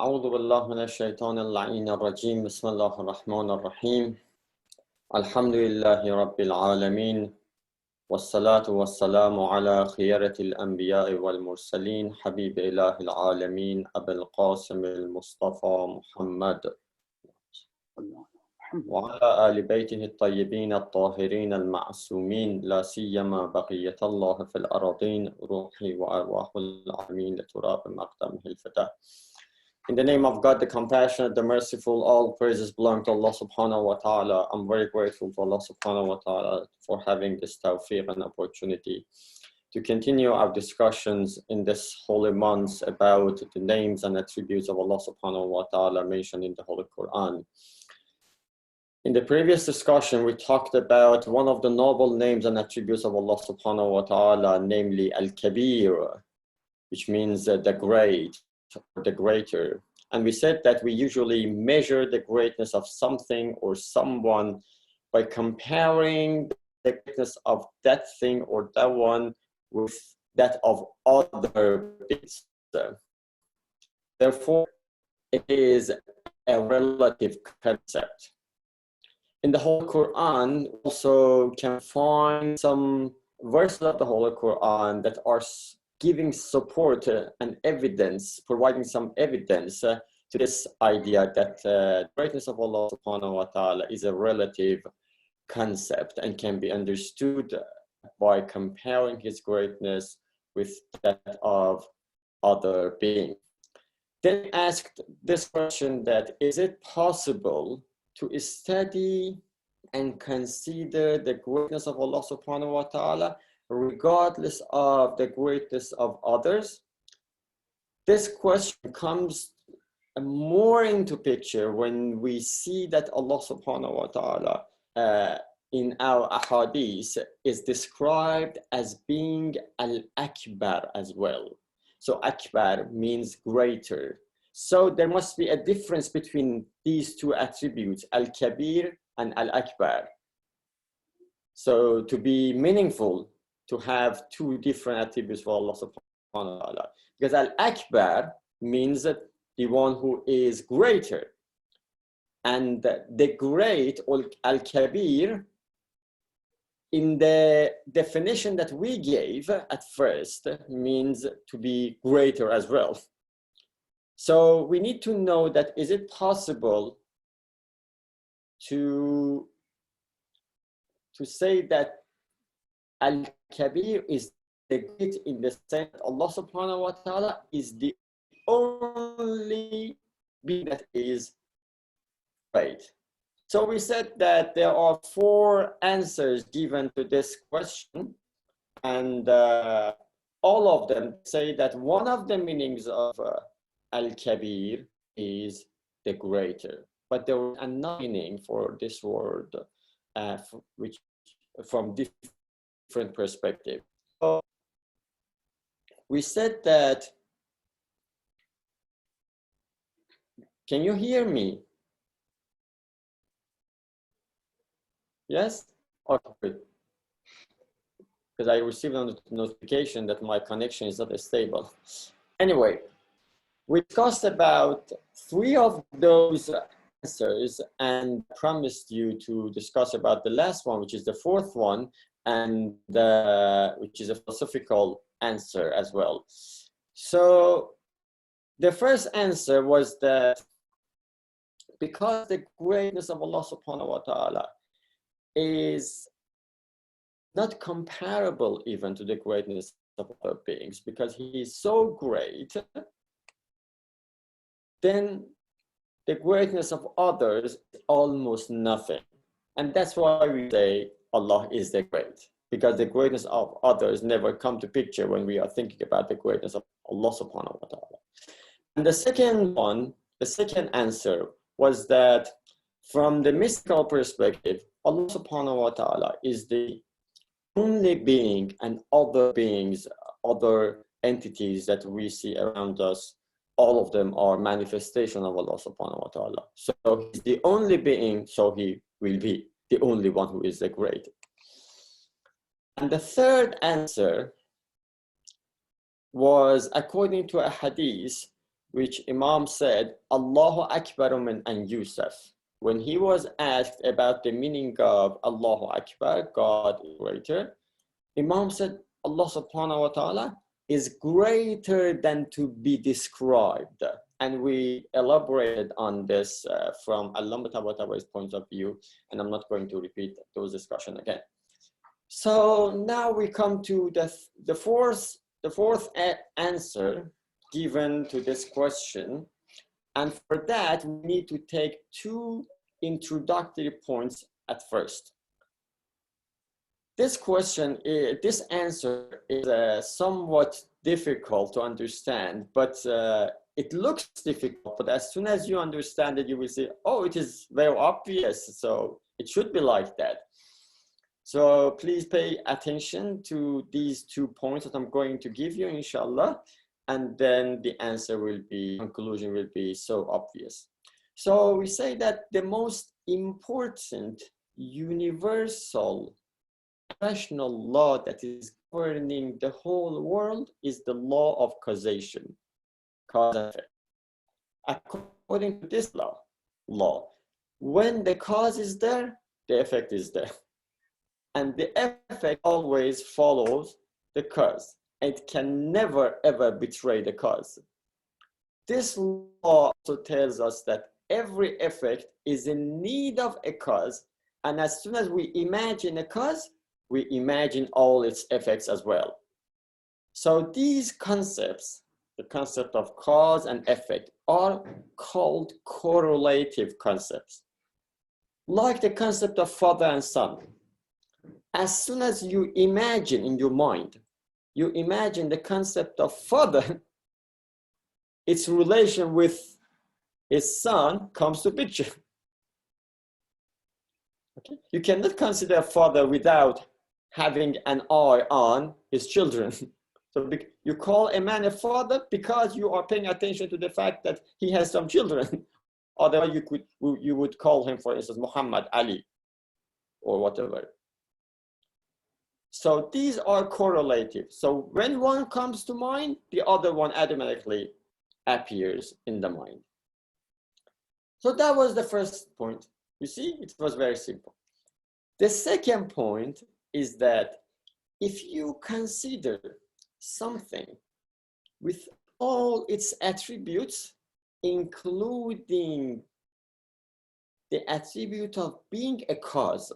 أعوذ بالله من الشيطان اللعين الرجيم بسم الله الرحمن الرحيم الحمد لله رب العالمين والصلاة والسلام على خيرة الأنبياء والمرسلين حبيب إله العالمين أبي القاسم المصطفى محمد وعلى آل بيته الطيبين الطاهرين المعصومين لا سيما بقية الله في الأراضين روحي وأرواح العالمين لتراب مقدمه الفداء. In the name of God, the compassionate, the merciful, all praises belong to Allah subhanahu wa ta'ala. I'm very grateful to Allah subhanahu wa ta'ala for having this tawfiq and opportunity to continue our discussions in this holy month about the names and attributes of Allah subhanahu wa ta'ala mentioned in the Holy Qur'an. In the previous discussion, we talked about one of the noble names and attributes of Allah subhanahu wa ta'ala, namely Al-Kabir, which means the great, or the greater. And we said that we usually measure the greatness of something or someone by comparing the greatness of that thing or that one with that of other things. Therefore, it is a relative concept. In the Holy Quran, also can find some verses of the Holy Quran that are giving support and evidence, providing some evidence to this idea that the greatness of Allah subhanahu wa ta'ala is a relative concept and can be understood by comparing his greatness with that of other beings. Then asked this question that, is it possible to study and consider the greatness of Allah subhanahu wa ta'ala regardless of the greatness of others? This question comes more into picture when we see that Allah subhanahu wa ta'ala in our ahadith is described as being Al-Akbar as well. So Akbar means greater. So there must be a difference between these two attributes, Al-Kabir and Al-Akbar. So to be meaningful, to have two different attributes for Allah subhanahu wa ta'ala. Because Al-Akbar means the one who is greater. And the great, or Al-Kabir, in the definition that we gave at first, means to be greater as well. So we need to know that, is it possible to say that Al-Kabir is the great in the sense that Allah subhanahu wa ta'ala is the only being that is great? So we said that there are 4 answers given to this question, and all of them say that one of the meanings of Al-Kabir is the greater. But there is another meaning for this word, which from different perspective. So we said that, can you hear me? Yes? Okay. Because I received a notification that my connection is not stable. Anyway, we discussed about 3 of those answers and promised you to discuss about the last one, which is the 4th one, and which is a philosophical answer as well. So the first answer was that because the greatness of Allah subhanahu wa ta'ala is not comparable even to the greatness of other beings, because he is so great, then the greatness of others is almost nothing. And that's why we say Allah is the great, because the greatness of others never come to picture when we are thinking about the greatness of Allah subhanahu wa ta'ala. And the second one, the second answer was that from the mystical perspective, Allah subhanahu wa ta'ala is the only being, and other beings, other entities that we see around us, all of them are manifestation of Allah subhanahu wa ta'ala. So he's the only being, so he will be the only one who is the great. And the third answer was, according to a hadith, which Imam said, Allahu Akbar min an Yusuf. When he was asked about the meaning of Allahu Akbar, God is greater, Imam said, Allah subhanahu wa ta'ala is greater than to be described. And we elaborated on this from Allama Tabataba's point of view, and I'm not going to repeat those discussions again. So now we come to the fourth answer given to this question. And for that, we need to take two introductory points at first. This question, this answer is somewhat difficult to understand, but it looks difficult, but as soon as you understand it, you will see, oh, it is very obvious, so it should be like that. So please pay attention to these 2 points that I'm going to give you, inshallah, and then the answer will be, conclusion will be so obvious. So we say that the most important universal rational law that is governing the whole world is the law of causation, cause and effect. According to this law, when the cause is there, the effect is there. And the effect always follows the cause. It can never ever betray the cause. This law also tells us that every effect is in need of a cause, and as soon as we imagine a cause, we imagine all its effects as well. So these concepts, the concept of cause and effect, are called correlative concepts. Like the concept of father and son. As soon as you imagine in your mind, you imagine the concept of father, its relation with his son comes to picture. Okay? You cannot consider a father without having an eye on his children. So you call a man a father because you are paying attention to the fact that he has some children. Otherwise, you would call him, for instance, Mohammad, Ali, or whatever. So these are correlative. So when one comes to mind, the other one automatically appears in the mind. So that was the first point. You see, it was very simple. The second point is that if you consider something with all its attributes, including the attribute of being a cause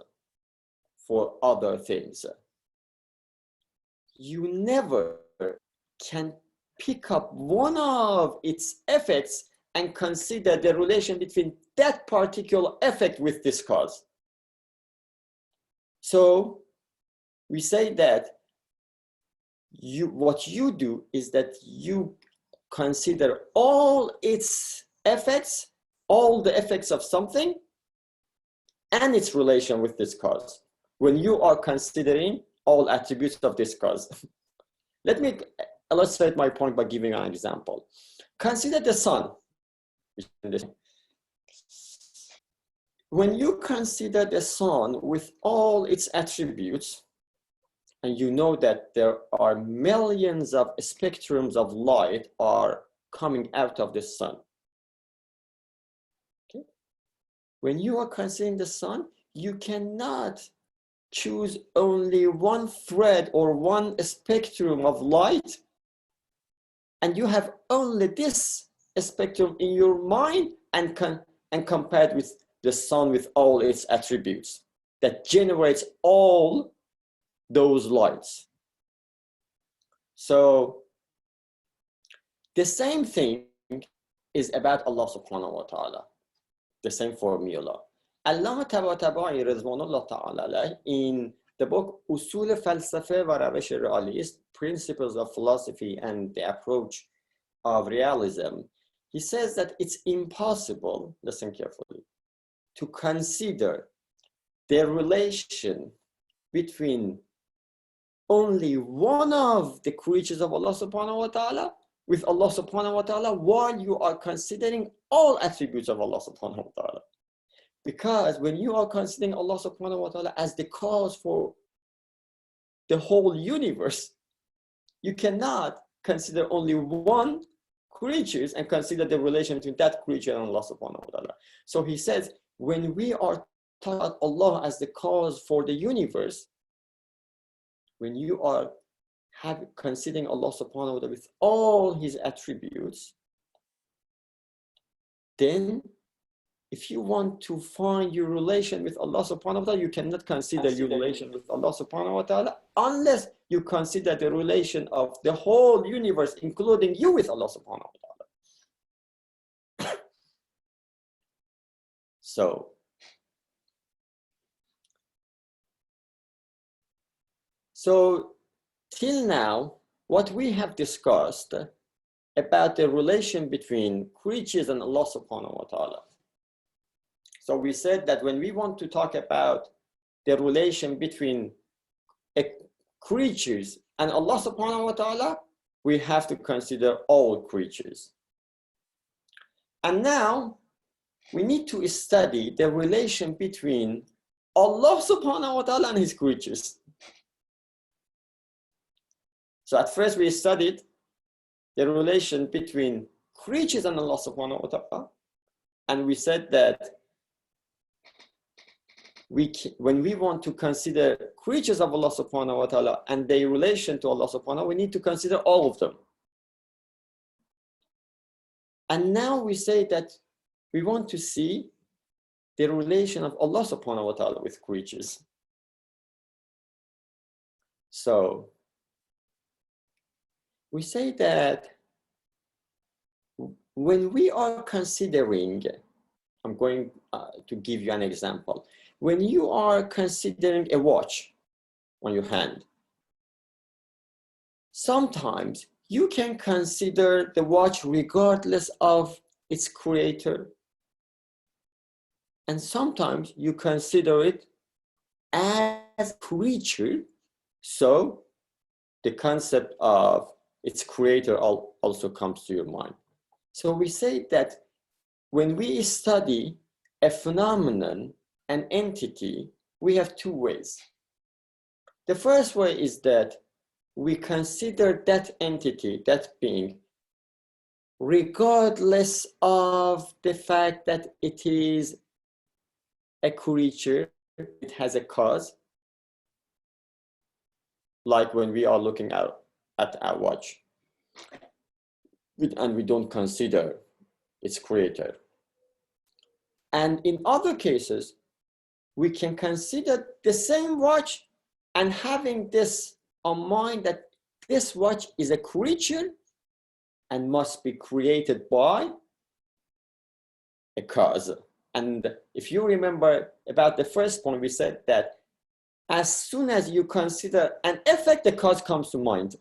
for other things, you never can pick up one of its effects and consider the relation between that particular effect with this cause. So we say that what you do is that you consider all its effects, all the effects of something, and its relation with this cause, when you are considering all attributes of this cause. Let me illustrate my point by giving an example. Consider the sun. When you consider the sun with all its attributes, and you know that there are millions of spectrums of light are coming out of the sun. Okay? When you are considering the sun, you cannot choose only one thread or one spectrum of light, and you have only this spectrum in your mind and compared with the sun with all its attributes that generates all those lights. So the same thing is about Allah subhanahu wa ta'ala, the same formula. Allama Tabatabai Rizwanullah ta'ala in the book Usul Falsafe wa Ravish Realist, Principles of Philosophy and the Approach of Realism, he says that it's impossible, listen carefully, to consider the relation between only one of the creatures of Allah subhanahu wa ta'ala with Allah subhanahu wa ta'ala while you are considering all attributes of Allah subhanahu wa ta'ala. Because when you are considering Allah subhanahu wa ta'ala as the cause for the whole universe, you cannot consider only one creatures and consider the relation between that creature and Allah subhanahu wa ta'ala. So he says, when we are talking about Allah as the cause for the universe, when you are considering Allah subhanahu wa ta'ala with all his attributes, then if you want to find your relation with Allah subhanahu wa ta'ala, you cannot consider your relation with Allah subhanahu wa ta'ala unless you consider the relation of the whole universe, including you, with Allah subhanahu wa ta'ala. So till now, what we have discussed about the relation between creatures and Allah subhanahu wa ta'ala. So we said that when we want to talk about the relation between creatures and Allah subhanahu wa ta'ala, we have to consider all creatures. And now we need to study the relation between Allah subhanahu wa ta'ala and his creatures. So at first we studied the relation between creatures and Allah subhanahu wa ta'ala. And we said that when we want to consider creatures of Allah subhanahu wa ta'ala and their relation to Allah subhanahu wa ta'ala, we need to consider all of them. And now we say that we want to see the relation of Allah subhanahu wa ta'ala with creatures. So we say that when we are considering, I'm going to give you an example. When you are considering a watch on your hand, sometimes you can consider the watch regardless of its creator. And sometimes you consider it as a creature. So the concept of its creator also comes to your mind. So we say that when we study a phenomenon, an entity, we have two ways. The first way is that we consider that entity, that being, regardless of the fact that it is a creature, it has a cause, like when we are looking at our watch, and we don't consider its creator. And in other cases, we can consider the same watch and having this on mind that this watch is a creature and must be created by a cause. And if you remember about the first point, we said that as soon as you consider an effect, the cause comes to mind.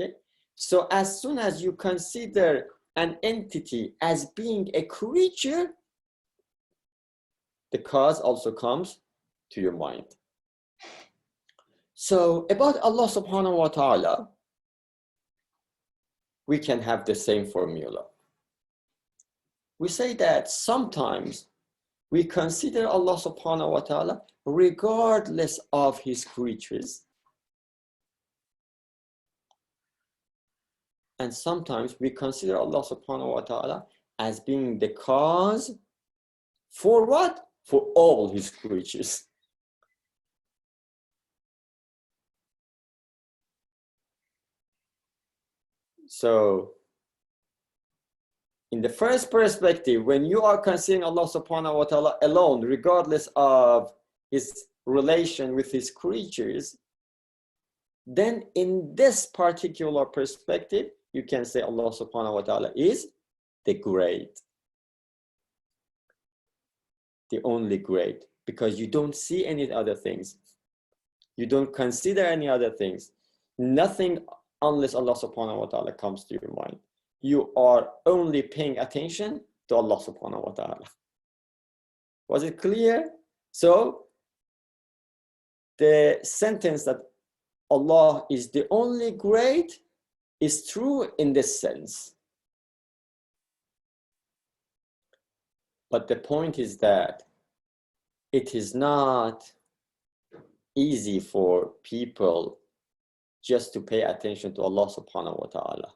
Okay, so as soon as you consider an entity as being a creature, the cause also comes to your mind. So about Allah subhanahu wa ta'ala, we can have the same formula. We say that sometimes we consider Allah subhanahu wa ta'ala regardless of his creatures. And sometimes we consider Allah subhanahu wa ta'ala as being the cause for what? For all his creatures. So in the first perspective, when you are considering Allah subhanahu wa ta'ala alone, regardless of his relation with his creatures, then in this particular perspective, you can say Allah subhanahu wa ta'ala is the great, the only great, because you don't see any other things. You don't consider any other things. Nothing unless Allah subhanahu wa ta'ala comes to your mind. You are only paying attention to Allah subhanahu wa ta'ala. Was it clear? So the sentence that Allah is the only great is true in this sense. But the point is that it is not easy for people just to pay attention to Allah subhanahu wa ta'ala.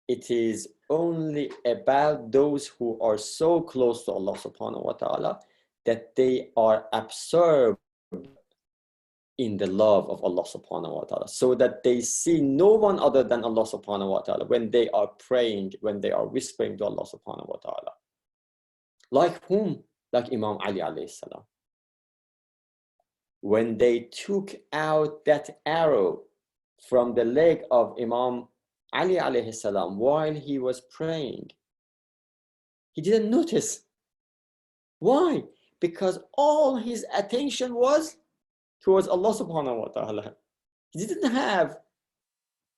it is only about those who are so close to Allah subhanahu wa ta'ala that they are absorbed in the love of Allah subhanahu wa ta'ala, so that they see no one other than Allah subhanahu wa ta'ala when they are praying, when they are whispering to Allah subhanahu wa ta'ala. Like whom? Like Imam Ali alayhi salam. When they took out that arrow from the leg of Imam Ali alayhi salam while he was praying, he didn't notice. Why? Because all his attention was towards Allah subhanahu wa ta'ala. He didn't have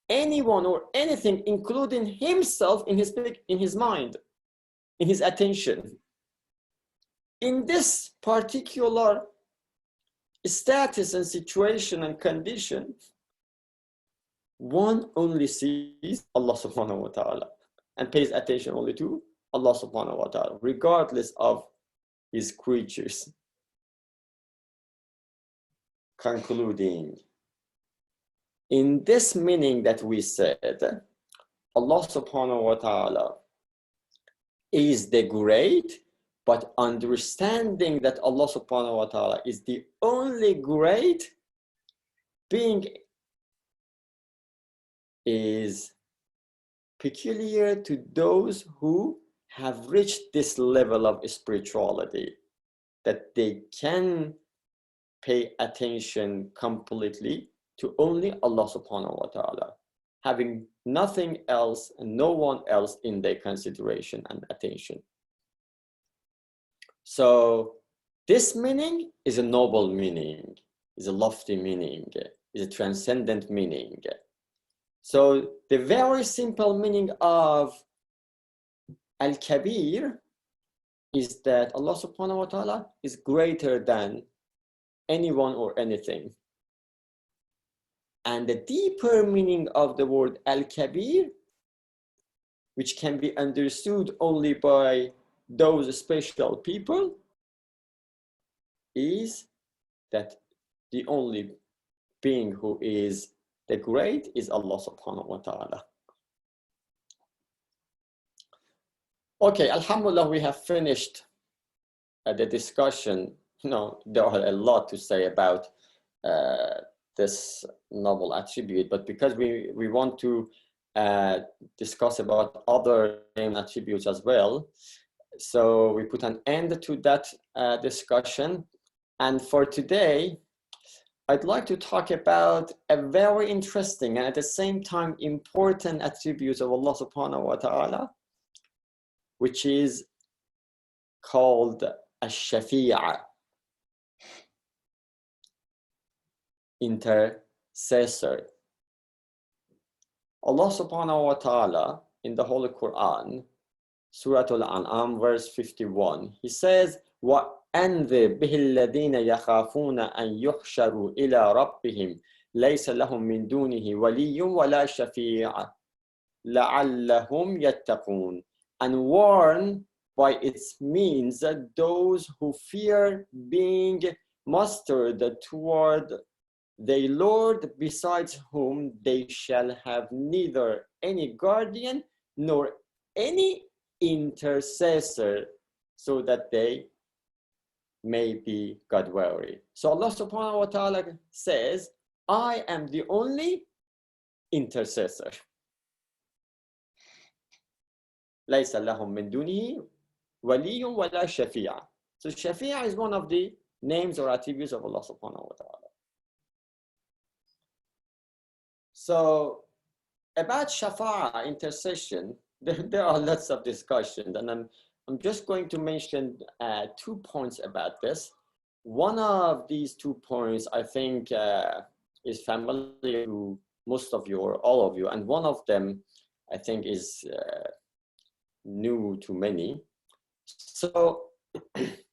anyone or anything, including himself, in his mind, in his attention. In this particular status and situation and condition, one only sees Allah subhanahu wa ta'ala and pays attention only to Allah subhanahu wa ta'ala, regardless of his creatures. Concluding, in this meaning that we said, Allah subhanahu wa ta'ala is the great, but understanding that Allah subhanahu wa ta'ala is the only great being is peculiar to those who have reached this level of spirituality, that they can pay attention completely to only Allah subhanahu wa ta'ala, having nothing else and no one else in their consideration and attention. So this meaning is a noble meaning, is a lofty meaning, is a transcendent meaning. So the very simple meaning of Al-Kabir is that Allah subhanahu wa ta'ala is greater than anyone or anything. And the deeper meaning of the word Al-Kabir, which can be understood only by those special people, is that the only being who is the great is Allah subhanahu wa ta'ala. Okay, alhamdulillah, we have finished the discussion. There are a lot to say about this noble attribute, but because we want to discuss about other name attributes as well, so we put an end to that discussion. And for today, I'd like to talk about a very interesting and at the same time important attribute of Allah subhanahu wa ta'ala, which is called Al-Shafī, Intercessor. Allah subhanahu wa ta'ala in the Holy Qur'an, Surah Al-An'am, verse 51, he says, وَأَنذِرْ بِهِ الَّذِينَ يَخَافُونَ أَنْ يُحْشَرُوا إِلَىٰ رَبِّهِمْ لَيْسَ لَهُم مِّن دُونِهِ وَلِيٌّ وَلَا شَفِيعٌ لَعَلَّهُمْ يَتَّقُونَ. And warn by its means those who fear being mustered toward their Lord, besides whom they shall have neither any guardian nor any intercessor, so that they may be God weary. So Allah subhanahu wa ta'ala says, I am the only intercessor. لَيْسَ لَهُم مِّن دُونِهِ وَلِيٌّ وَلَا شَفِيعٌ. So Shafi'a is one of the names or attributes of Allah subhanahu wa ta'ala. So about Shafa'a, intercession, there are lots of discussions, and I'm just going to mention 2 points about this. One of these 2 points I think is familiar to most of you or all of you, and one of them I think is new to many. So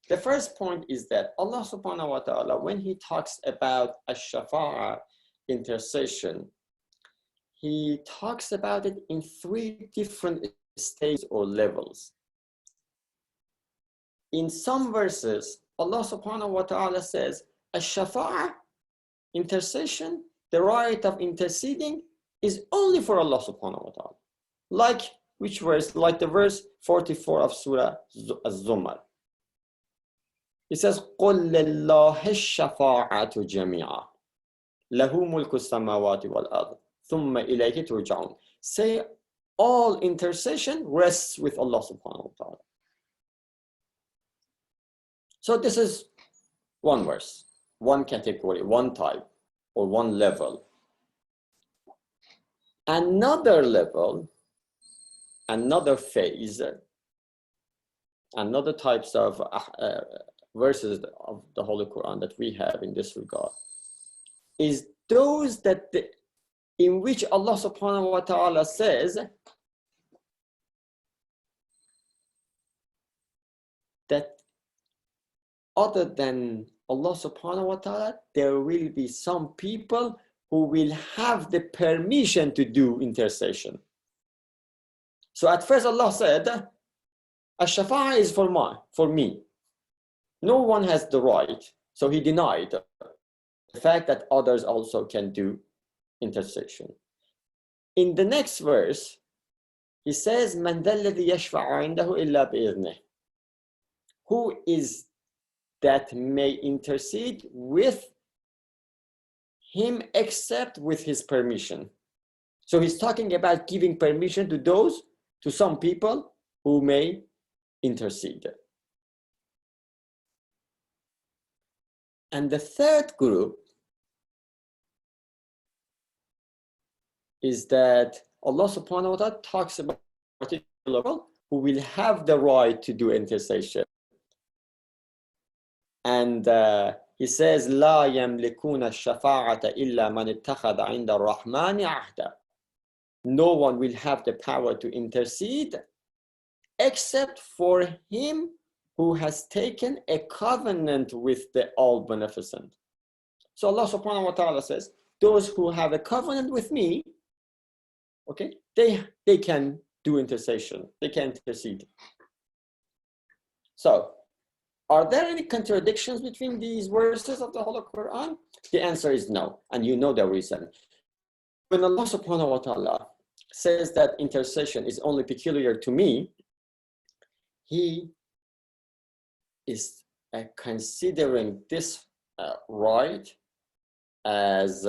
the first point is that Allah subhanahu wa ta'ala, when he talks about Al-Shafa'a, intercession, he talks about it in 3 different stages or levels. In some verses, Allah subhanahu wa ta'ala says, Al-Shafa'a, intercession, the right of interceding is only for Allah subhanahu wa ta'ala. Like which verse? Like the verse 44 of Surah Az-Zumar. It says, قُلْ لِلَّهِ الشَّفَاعَةُ جَمِيعًا لَهُ مُلْكُ السَّمَاوَاتِ وَالْأَرْضِ ثُمَّ إِلَيْهِ تُرْجَعُونَ. Say, all intercession rests with Allah subhanahu wa ta'ala. So this is one verse, one category, one type, or one level. Another level, another phase, another types of verses of the Holy Quran that we have in this regard is those that in which Allah subhanahu wa ta'ala says that other than Allah subhanahu wa ta'ala, there will be some people who will have the permission to do intercession. So at first Allah said, Al-Shafā is for me. No one has the right. So he denied the fact that others also can do intercession. In the next verse, he says, مَنْ ذَا الَّذِي يَشْفَعُ عِنْدَهُ إِلَّا بِإِذْنِهِ. Who is that may intercede with him except with his permission? So he's talking about giving permission to some people who may intercede. And the third group is that Allah subhanahu wa ta'ala talks about particular people who will have the right to do intercession. And he says, لا يملكون الشفاعة إلا من اتخذ عند الرحمن عهدا. No one will have the power to intercede except for him who has taken a covenant with the All-Beneficent. So Allah subhanahu wa ta'ala says, those who have a covenant with me, okay, they can do intercession, they can intercede. So, are there any contradictions between these verses of the Holy Quran? The answer is no, and you know the reason. When Allah subhanahu wa ta'ala says that intercession is only peculiar to me, he is considering this right as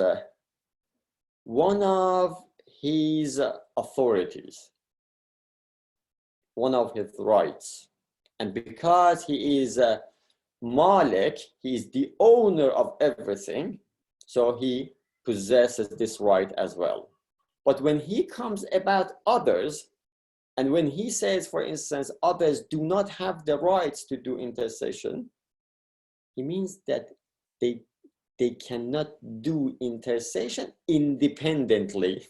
one of his authorities, one of his rights. And because he is Malik, he is the owner of everything, so he possesses this right as well. But when he comes about others, and when he says, for instance, others do not have the rights to do intercession, he means that they cannot do intercession independently.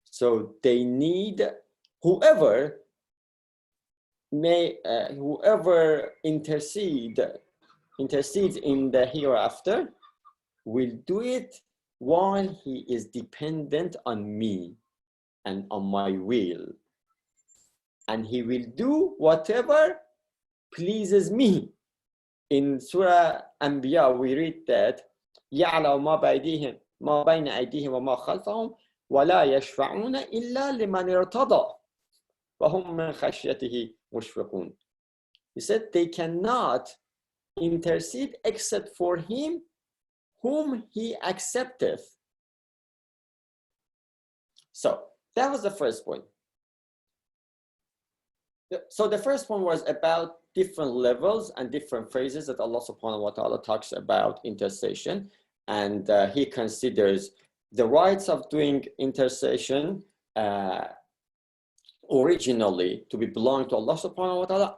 So they need whoever intercedes in the hereafter will do it while he is dependent on me and on my will, and he will do whatever pleases me. In Surah Anbiya we read that يَعْلَمُ مَا بَيْنَ أَيْدِيهِمْ وَمَا خَلْفَهُم وَلَا يَشْفَعُونَ إِلَّا لِمَنِ ارْتَضَى وَهُمْ مِنْ خَشْيَتِهِ مُشْفِقُونَ. He said they cannot intercede except for him whom he accepteth. So that was the first point. So the first one was about different levels and different phrases that Allah subhanahu wa ta'ala talks about intercession. And he considers the rights of doing intercession originally to be belong to Allah subhanahu wa ta'ala,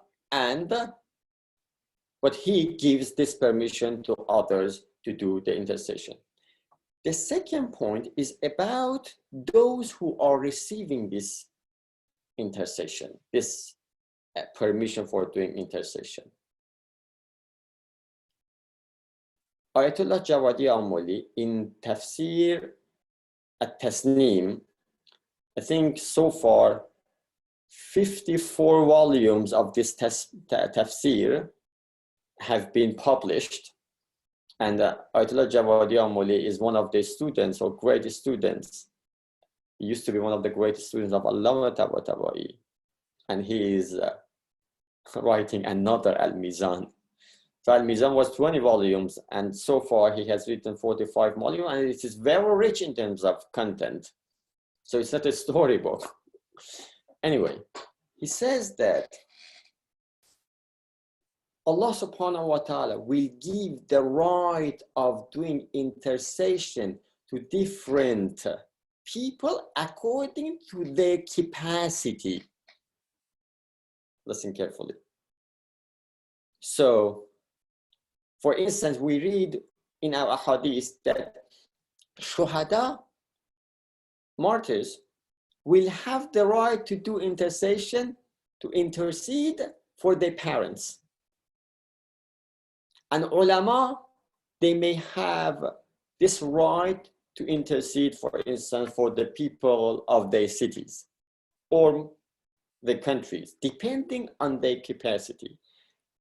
but he gives this permission to others to do the intercession. The second point is about those who are receiving this intercession, this permission for doing intercession. Ayatollah Jawadi Amoli in Tafsir At-Tasneem, I think so far 54 volumes of this tafsir have been published. And Ayatollah Jawadi Amoli is one of the students or great students. He used to be one of the greatest students of Allama Tabatabai, and he is writing another Al-Mizan. So Al-Mizan was 20 volumes, and so far he has written 45 volumes, and it is very rich in terms of content. So it's not a storybook. Anyway, he says that Allah subhanahu wa ta'ala will give the right of doing intercession to different people according to their capacity. Listen carefully. So, for instance, we read in our hadith that shuhada, martyrs, will have the right to do intercession, to intercede for their parents. And ulama, they may have this right to intercede, for instance, for the people of their cities or the countries, depending on their capacity.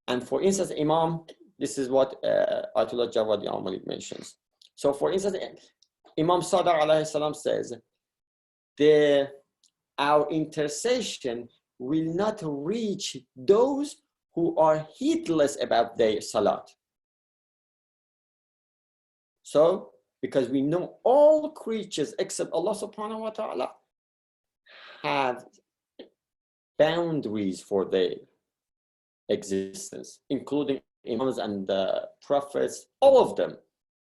And for instance, Imam, this is what Ayatollah Jawadi Amali mentions. So for instance, Imam Sadiq alayhi salam says, our intercession will not reach those who are heedless about their salat. So, because we know all creatures except Allah subhanahu wa ta'ala have boundaries for their existence, including imams and the prophets, all of them.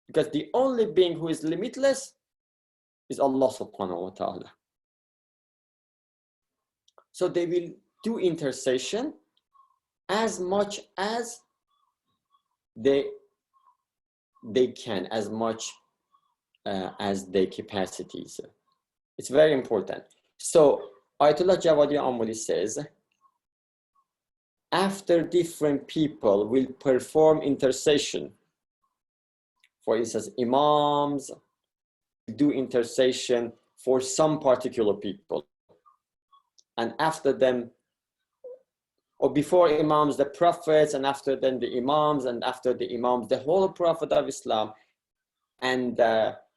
Because the only being who is limitless is Allah subhanahu wa ta'ala. So they will do intercession as much as they can, as much as their capacities. It's very important. So Ayatollah Jawadi Amuli says, after different people will perform intercession, for instance, imams do intercession for some particular people, and after them, or before imams, the prophets, and after them the imams, and after the imams, the whole Prophet of Islam. And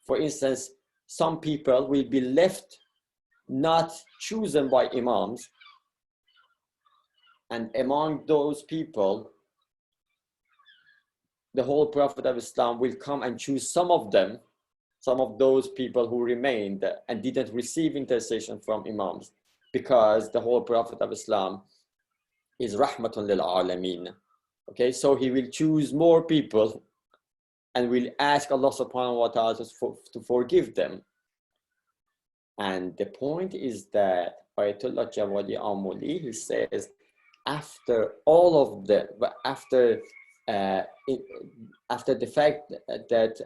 for instance, some people will be left not chosen by imams, and among those people, the whole Prophet of Islam will come and choose some of them, some of those people who remained and didn't receive intercession from imams, because the whole Prophet of Islam is rahmatun lil alameen. Okay, so he will choose more people and will ask Allah subhanahu wa ta'ala to forgive them. And the point is that Ayatollah Jawadi Amuli, he says, after all of the, after the fact that,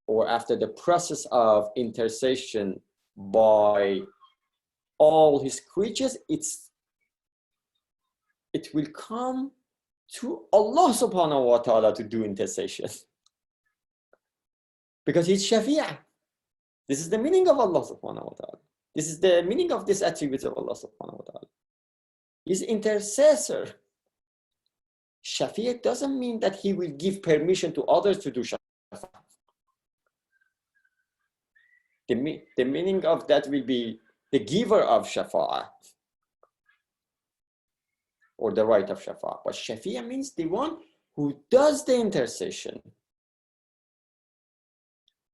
or after the process of intercession by all his creatures, it will come to Allah subhanahu wa ta'ala to do intercession. Because he's Shafi'a. This is the meaning of Allah subhanahu wa ta'ala. This is the meaning of this attribute of Allah subhanahu wa ta'ala. He's intercessor. Shafi'a doesn't mean that he will give permission to others to do shafa'a. The meaning of that will be the giver of shafa'a, or the right of shafa'a. But Shafi'a means the one who does the intercession.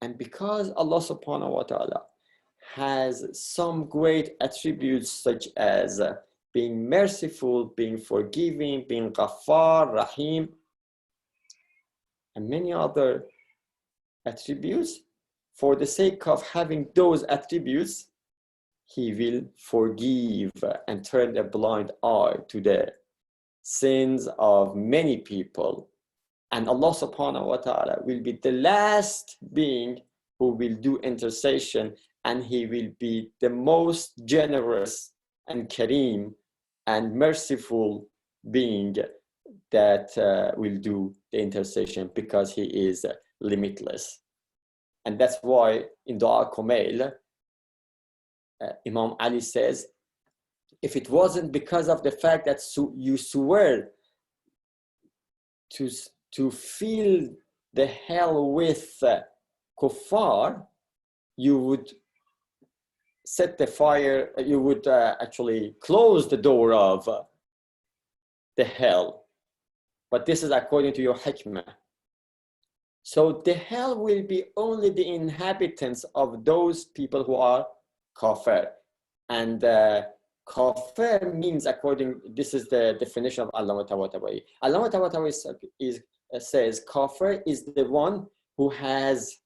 And because Allah subhanahu wa ta'ala has some great attributes such as being merciful, being forgiving, being Ghaffar, Rahim, and many other attributes, for the sake of having those attributes, he will forgive and turn a blind eye to the sins of many people. And Allah subhanahu wa ta'ala will be the last being who will do intercession, and he will be the most generous and kareem and merciful being that will do the intercession, because he is limitless. And that's why in Dua Kumail, Imam Ali says, if it wasn't because of the fact that you swear to fill the hell with kuffar, you would set the fire, you would actually close the door of the hell. But this is according to your hikmah. So the hell will be only the inhabitants of those people who are kafir. And kafir means, this is the definition of Allama Tabatabai. Allama Tabatabai says kafir is the one who has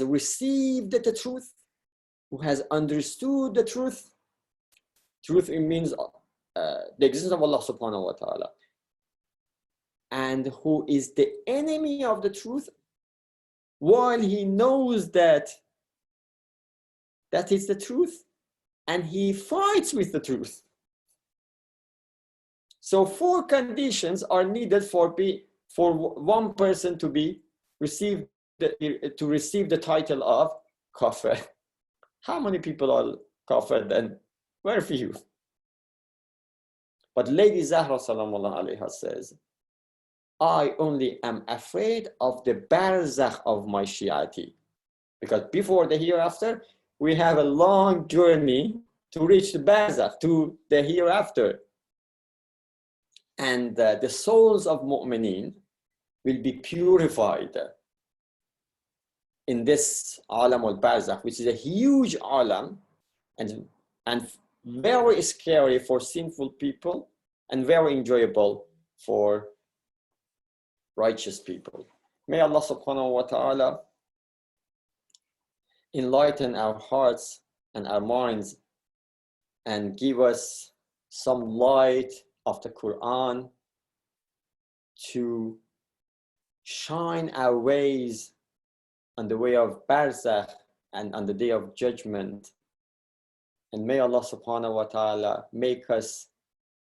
received the truth, who has understood the truth. Truth, it means the existence of Allah subhanahu wa ta'ala, and who is the enemy of the truth while he knows that is the truth, and he fights with the truth. So 4 conditions are needed for one person to receive the title of kafir. How many people are kafir then? Very few. But Lady Zahra Salamullah alayha says, I only am afraid of the barzakh of my Shi'ati. Because before the hereafter, we have a long journey to reach the barzakh, to the hereafter. And the souls of mu'mineen will be purified in this alam al-barzakh, which is a huge alam and very scary for sinful people and very enjoyable for righteous people. May Allah subhanahu wa ta'ala enlighten our hearts and our minds and give us some light of the Qur'an to shine our ways on the way of barzakh and on the day of judgment. And may Allah subhanahu wa ta'ala make us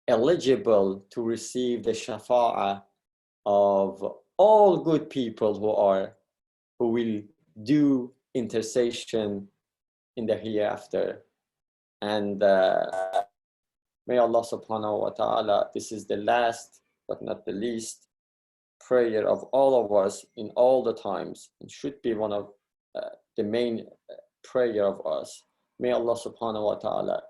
eligible to receive the shafa'ah of all good people who will do intercession in the hereafter. And may Allah subhanahu wa ta'ala, this is the last but not the least prayer of all of us in all the times, and should be one of the main prayer of us. May Allah subhanahu wa ta'ala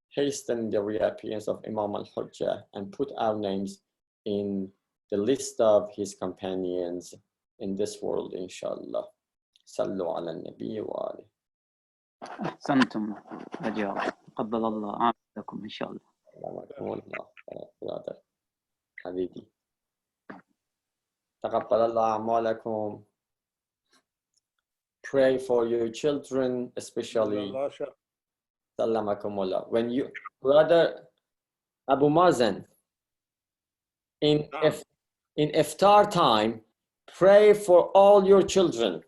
hasten the reappearance of Imam al-Hujjah and put our names in the list of his companions in this world, inshallah. Sallu ala nabi wa ali. أحسنتم رجاء قبل الله عافيتكم إن شاء الله. brother حبيبي تقبل الله أعمالكم. Pray for your children, especially. Sallamakumullah. When you, brother Abu Mazen, in iftar time, pray for all your children.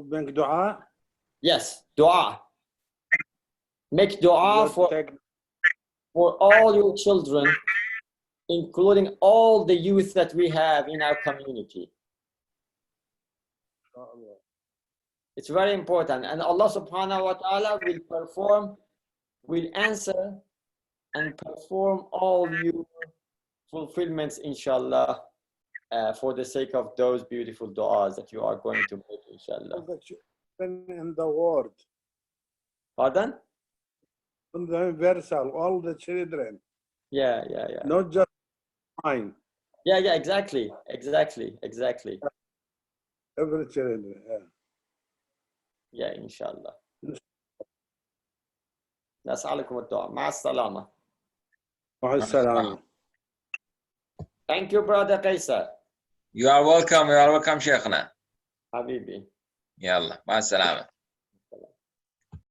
Make dua? Yes, dua. Make dua for all your children, including all the youth that we have in our community. It's very important, and Allah subhanahu wa ta'ala will answer and perform all your fulfillments, inshallah, for the sake of those beautiful du'as that you are going to make, inshallah. In the world. Pardon? Universal, all the children. Yeah. Not just mine. Yeah, exactly. Every children, yeah. Yeah, inshallah. نسألكم الدعاء. مع السلامة. مع السلامة. Thank you, brother Qaisar. You are welcome, Sheikhna. حبيبي. يلا مع السلامة.